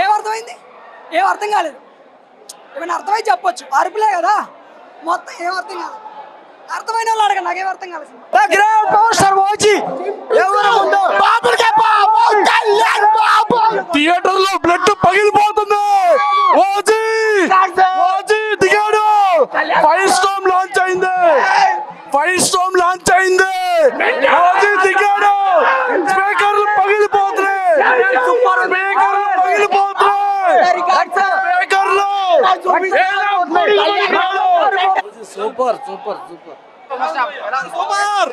ఏమర్థమైంది? ఏం అర్థం కాలేదు. ఏమైనా అర్థమై చెప్పొచ్చు, అరుపులే కదా మొత్తం. ఏం అర్థం కాలేదు. అర్థమైన వాళ్ళు అడగ, నాకేం అర్థం కాలేదు. థియేటర్ లో బ్లడ్ పగిలిపోతుంది. ఓజీ ఓజీ దిగాడు. 5 Storm లాంచ్ అయింది. 5 Storm లాంచ్ అయింది. ఓజీ దిగాడు. స్పీకర్లు పగిలిపోతున్నాయి. స్పీకర్లు పగిలిపోతున్నాయి. స్పీకర్లు super super super super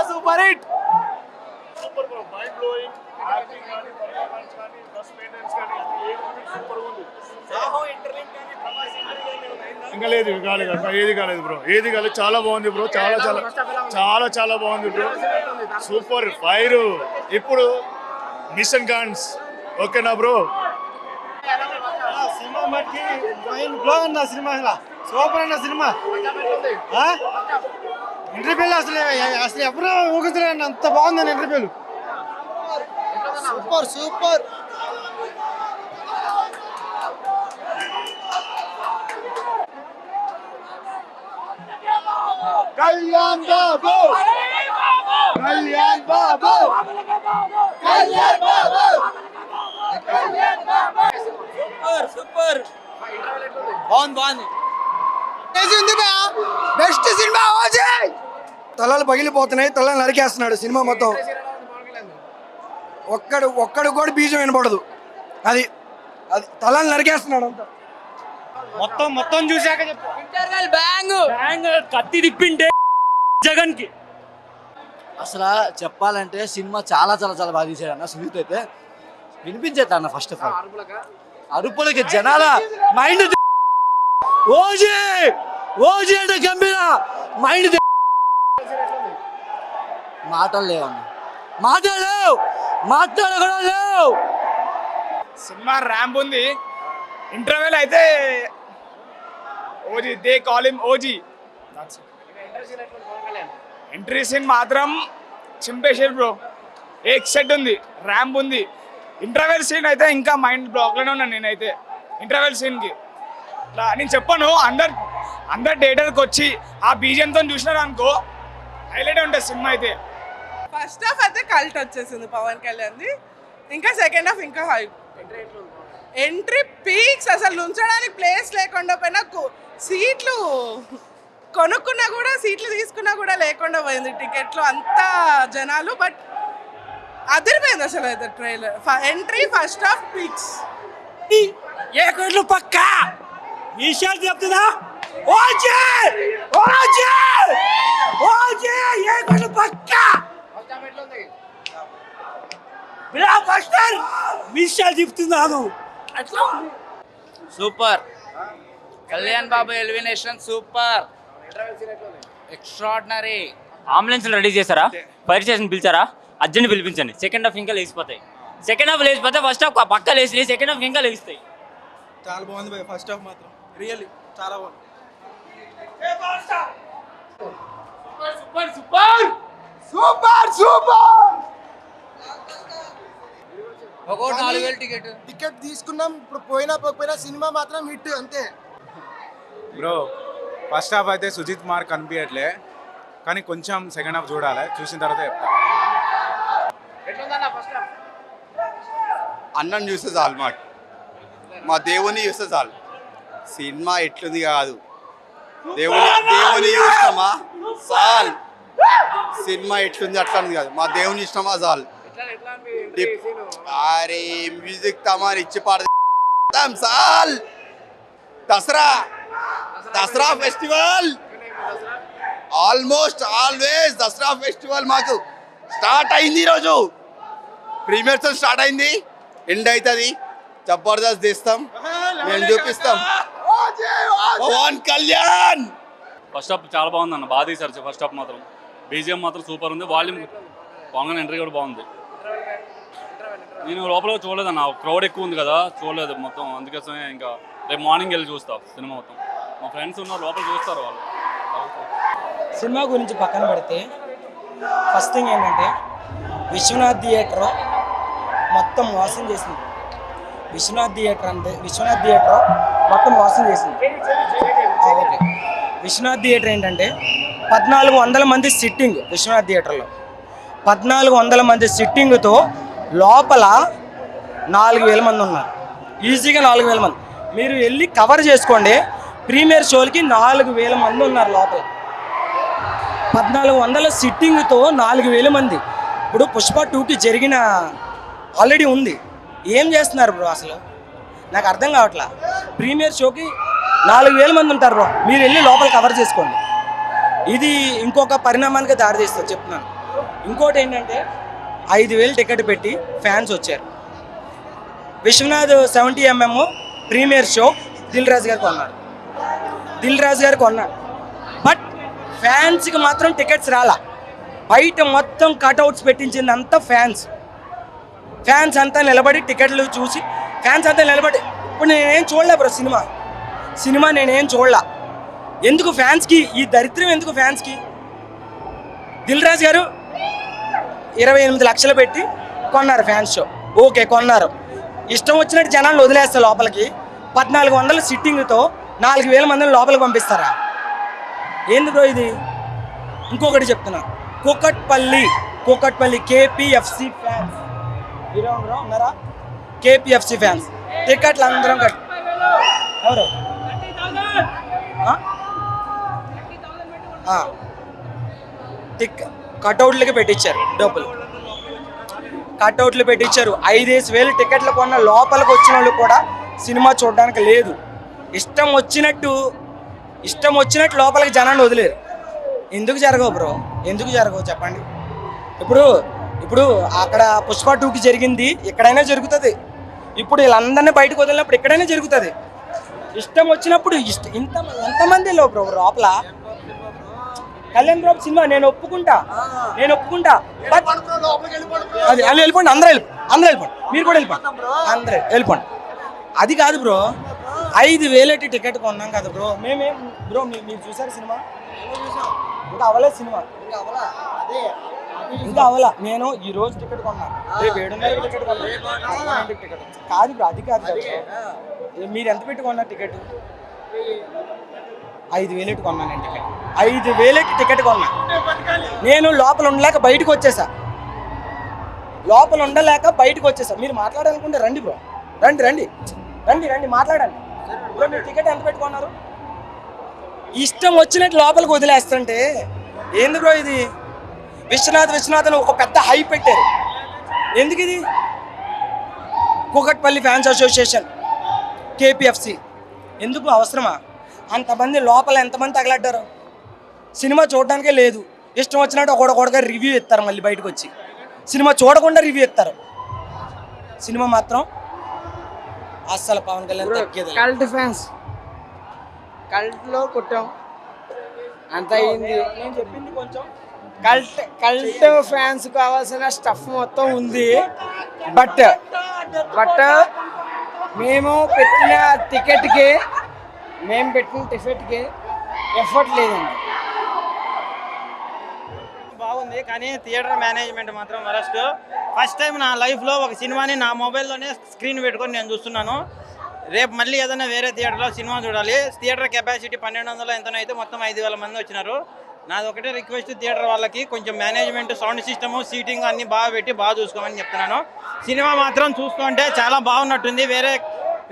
super hit. Super bro, mind blowing. Acting కానీ పర్ఫార్మెన్స్ కానీ బస్ మెయింటెనెన్స్ కానీ ఏది సూపర్ ఉంది. ఇంకా లేదు, ఏది కాలేదు బ్రో, ఏది కాలేదు. చాలా బాగుంది బ్రో, చాలా చాలా చాలా చాలా బాగుంది బ్రో. Super fire. ఇప్పుడు మిషన్ గన్స్ ఓకేనా బ్రో? సినిమా మట్టికి మైండ్ బ్లో అన్న సినిమా. సూపర్ అన్న సినిమా. ఇంటర్వ్యూలు అసలు ఎవరు ఊగుతున్నారు, అంత బాగుంది ఇంటర్వ్యూలు. Super super. Kalyan Babu, Kalyan Babu, Kalyan Babu. Super బాగుంది. బెస్ట్ సినిమా ఓజీ. తలలు పగిలిపోతున్నాయి, తలలు నరికేస్తున్నాడు సినిమా మొత్తం. ఒక్కడు కూడా బీజం వినపడదు. అది అది తలలు నరికేస్తున్నాడు అంతా. మొత్తం చూసాక ఇంటర్వెల్ బ్యాంగ్ కత్తి తిప్పింటే జగన్ కి. అసలు చెప్పాలంటే సినిమా చాలా చాలా చాలా బాగా తీసాడు అన్న. సునీత్ అయితే వినిపించేది అన్న. ఫస్ట్ ఆఫ్ ఆల్ అరుపులకి జనాల మైండ్ ఓజీ ఓజీ అంటే గంభీర మైండ్. మాటలు లేవన్న, మాట్లాడకుండా లేవు. సినిమా ర్యాంప్ ఉంది. ఇంటర్వెల్ అయితే OG, they call him OG. Entry scene మాత్రం చింపేసారు బ్రో. సెట్ ఉంది, ర్యాంప్ ఉంది. ఇంటర్వెల్ సీన్ అయితే ఇంకా మైండ్ బ్లాక్లోనే ఉన్నాను నేనైతే. ఇంటర్వెల్ సీన్కి నేను చెప్పాను, అందరు థియేటర్కి వచ్చి ఆ బీజంతో చూసినారు అనుకో, హైలైట్ ఉంటుంది సినిమా అయితే. ఫస్ట్ హాఫ్ అయితే కల్ట్ వచ్చేసింది పవన్ కళ్యాణ్ది. ఇంకా సెకండ్ హాఫ్ ఇంకా హై. Entry peaks. అసలు ఉంచడానికి ప్లేస్ లేకుండా పోయినా, సీట్లు కొనుక్కున్నా కూడా, సీట్లు తీసుకున్నా కూడా లేకుండా పోయింది టికెట్లు, అంత జనాలు. బట్ అదిరిపోయింది అసలు అయితే trailer. Entry first half peaks. ఏ కోట్లు పక్క విషయాలు చెప్తుందా? ఓజీ ఓజీ ఓజీ ఏ కోట్లు పక్క విషయాలు చెప్తున్నాను. అట్లా super. Kalyan Babu elimination super, extraordinary. Ambulance ready చేశారా? ఫైర్ స్టేషన్ పిలిచారా? అర్జెంట్ పిలిపించండి. సెకండ్ హాఫ్ ఇంకా లేచిపోతాయి. సెకండ్ హాఫ్ లేచిపోతే ఫస్ట్ హాఫ్ పక్క లేచి, సెకండ్ హాఫ్ ఇంకా లేస్తాయి. చాలా బాగుంది భయ్. ఫస్ట్ హాఫ్ మాత్రం రియల్లీ చాలా బాగుంది. Super super super super. ఒక 4,000 టికెట్ తీసుకున్నాం, ఇప్పుడు పోయినా సినిమా మాత్రం హిట్ అంతే బ్రో. ఫస్ట్ హాఫ్ అయితే సుజిత్ కుమార్ కనిపించట్లే, కానీ కొంచెం సెకండ్ హాఫ్ చూడాలి, చూసిన తర్వాత చెప్తా. అన్నం చూస్తే చాలు, మా దేవుని చూస్తే చాలు. సినిమా ఎట్లుంది కాదు, దేవుని చూసినామా చాలు. సినిమా ఎట్లుంది అట్లా కాదు, మా దేవుని ఇష్టమా చాలు. అరే మ్యూజిక్ తమాని ఇచ్చి పాడదాం చాలు. Dasara festival almost always Dasara festival మాకు స్టార్ట్ అయింది. ఈరోజు ప్రీమియర్ స్టార్ట్ అయింది, ఎండ్ అవుతుంది. జబర్దస్త్ తీస్తాం, మేము చూపిస్తాం. పవన్ కళ్యాణ్ ఫస్ట్ హాఫ్ చాలా బాగుంది అన్న, బాగా తీశారు. ఫస్ట్ హాఫ్ మాత్రం బీజిఎం మాత్రం సూపర్ ఉంది. వాల్యూమ్ పవన్ ఎంట్రీ కూడా బాగుంది. నేను లోపల చూడలేదన్న, క్రౌడ్ ఎక్కువ ఉంది కదా, చూడలేదు మొత్తం. అందుకోసమే ఇంకా రేపు మార్నింగ్ వెళ్ళి చూస్తా సినిమా మొత్తం. మా ఫ్రెండ్స్ ఉన్నారు లోపల, చూస్తారు వాళ్ళు. సినిమా గురించి పక్కన పెడితే ఫస్ట్ థింగ్ ఏంటంటే విశ్వనాథ్ థియేటర్ మొత్తం మోసం చేసింది. విశ్వనాథ్ థియేటర్ మొత్తం మోసం చేసింది. ఓకే, విశ్వనాథ్ థియేటర్ ఏంటంటే 1400 మంది సిట్టింగ్. విశ్వనాథ్ థియేటర్లో 1400 మంది సిట్టింగ్తో లోపల 4000 మంది ఉన్నారు. ఈజీగా 4000 మంది. మీరు వెళ్ళి కవర్ చేసుకోండి, ప్రీమియర్ షోలకి 4000 మంది ఉన్నారు లోపల. 1400 సిట్టింగ్తో 4000 మంది. ఇప్పుడు పుష్ప 2కి జరిగిన ఆల్రెడీ ఉంది. ఏం చేస్తున్నారు బ్రో అసలు నాకు అర్థం కావట్లా. ప్రీమియర్ షోకి 4000 మంది ఉంటారు బ్రో, మీరు వెళ్ళి లోపల కవర్ చేసుకోండి. ఇది ఇంకొక పరిణామానికి దారితీస్తుంది చెప్తున్నాను. ఇంకోటి ఏంటంటే 5000 టికెట్ పెట్టి ఫ్యాన్స్ వచ్చారు. Vishwanath 70mm premiere show Dil Raju గారు కొన్నారు. బట్ ఫ్యాన్స్కి మాత్రం టికెట్స్ రాలా. బయట మొత్తం కట్అవుట్స్ పెట్టించింది అంతా ఫ్యాన్స్ అంతా నిలబడి టికెట్లు చూసి ఫ్యాన్స్ అంతా నిలబడి. ఇప్పుడు నేనేం చూడలే బ్రో సినిమా నేనేం చూడలా. ఎందుకు ఫ్యాన్స్కి ఈ దరిద్రం? ఎందుకు ఫ్యాన్స్కి? దిల్ రాజు గారు 28 లక్షలు పెట్టి కొన్నారు ఫ్యాన్స్ షో. ఓకే, కొన్నారు. ఇష్టం వచ్చినట్టు జనాలు వదిలేస్తారు లోపలికి. 1400 సిట్టింగ్తో 4000 మందిని లోపలికి పంపిస్తారా? ఏంది బ్రో ఇది? ఇంకొకటి చెప్తున్నా, కూకట్పల్లి కేపీఎఫ్సి ఫ్యాన్స్ ఉన్నారా? కేపీఎఫ్సి ఫ్యాన్స్ టికెట్లు అందరం ఎవరు కట్అవుట్లకి పెట్టించారు. డబ్బులు కట్అవుట్లు పెట్టించారు. 5000 టికెట్లు కొన్న లోపలికి వచ్చిన వాళ్ళు కూడా సినిమా చూడడానికి లేదు. ఇష్టం వచ్చినట్టు లోపలికి జనాన్ని వదిలేరు. ఎందుకు జరగవు బ్రో? ఎందుకు జరగవు చెప్పండి. ఇప్పుడు అక్కడ పుష్ప 2కి జరిగింది, ఎక్కడైనా జరుగుతుంది. ఇప్పుడు వీళ్ళందరినీ బయటకు వదిలినప్పుడు ఎక్కడైనా జరుగుతుంది. ఇష్టం వచ్చినప్పుడు ఎంతమంది బ్రో లోపల? కళ్యాణ్ బాబు సినిమా నేను ఒప్పుకుంటా. బట్ అది వాళ్ళు వెళ్ళిపోండి, అందరూ వెళ్ళిపోండి, మీరు కూడా అందరూ వెళ్ళిపోండి. అది కాదు బ్రో, 5000 టికెట్ కొన్నాం కదా బ్రో. మేమేం బ్రో మీరు చూసారు సినిమా? ఇంకా అవ్వలేదు సినిమా, ఇంకా అవ్వాల. నేను ఈ రోజు టికెట్ కొన్నాను, రేపు 7:30 టికెట్ కొన్నాను. టికెట్ కాదు బ్రో, అది కాదు. మీరు ఎంత పెట్టి కొన్నారు టికెట్? 5000 కొన్నాను నేను టికెట్. 5000 టికెట్ కొన్నా. నేను లోపల ఉండలేక బయటకు వచ్చేసా. మీరు మాట్లాడాలనుకుంటే రండి బ్రో, రండి మాట్లాడండి బ్రో. మీరు టికెట్ ఎంత పెట్టుకున్నారు? ఇష్టం వచ్చినట్టు లోపలికి వదిలేస్తుంటే ఏంది బ్రో ఇది? విశ్వనాథ్ అని ఒక పెద్ద హై పెట్టారు. ఎందుకు ఇది? కూకట్పల్లి ఫ్యాన్స్ అసోసియేషన్ కేపీఎఫ్సి ఎందుకు అవసరమా? అంతమంది లోపల ఎంతమంది తగలడ్డారు? సినిమా చూడడానికే లేదు. ఇష్టం వచ్చినట్టు ఒకడొకడుగా రివ్యూ ఇస్తారు, మళ్ళీ బయటకు వచ్చి సినిమా చూడకుండా రివ్యూ ఇస్తారు. సినిమా మాత్రం అస్సలు పవన్ కళ్యాణ్ తగ్గేది. కల్ట్ ఫ్యాన్స్ కల్ట్లో కొట్టాం అంత అయింది. నేను చెప్పింది కొంచెం కల్ట్ ఫ్యాన్స్ కావాల్సిన స్టఫ్ మొత్తం ఉంది. బట్ మేము పెట్టిన టికెట్కి ఎఫర్ట్ లేదండి. బాగుంది, కానీ థియేటర్ మేనేజ్మెంట్ మాత్రం ఫస్ట్ టైం నా లైఫ్లో ఒక సినిమాని నా మొబైల్లోనే స్క్రీన్ పెట్టుకొని నేను చూస్తున్నాను. రేపు మళ్ళీ ఏదైనా వేరే థియేటర్లో సినిమా చూడాలి. థియేటర్ కెపాసిటీ 1200 ఎంతనో అయితే మొత్తం 5000 మంది వచ్చినారు. నాది ఒకటే రిక్వెస్ట్, థియేటర్ వాళ్ళకి కొంచెం మేనేజ్మెంట్, సౌండ్ సిస్టము, సీటింగ్ అన్నీ బాగా పెట్టి బాగా చూసుకోమని చెప్తున్నాను. సినిమా మాత్రం చూస్తుంటే చాలా బాగున్నట్టుంది.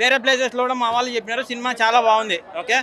వేరే ప్లేసెస్లో కూడా మా వాళ్ళు చెప్పినారు సినిమా చాలా బాగుంది. ఓకే.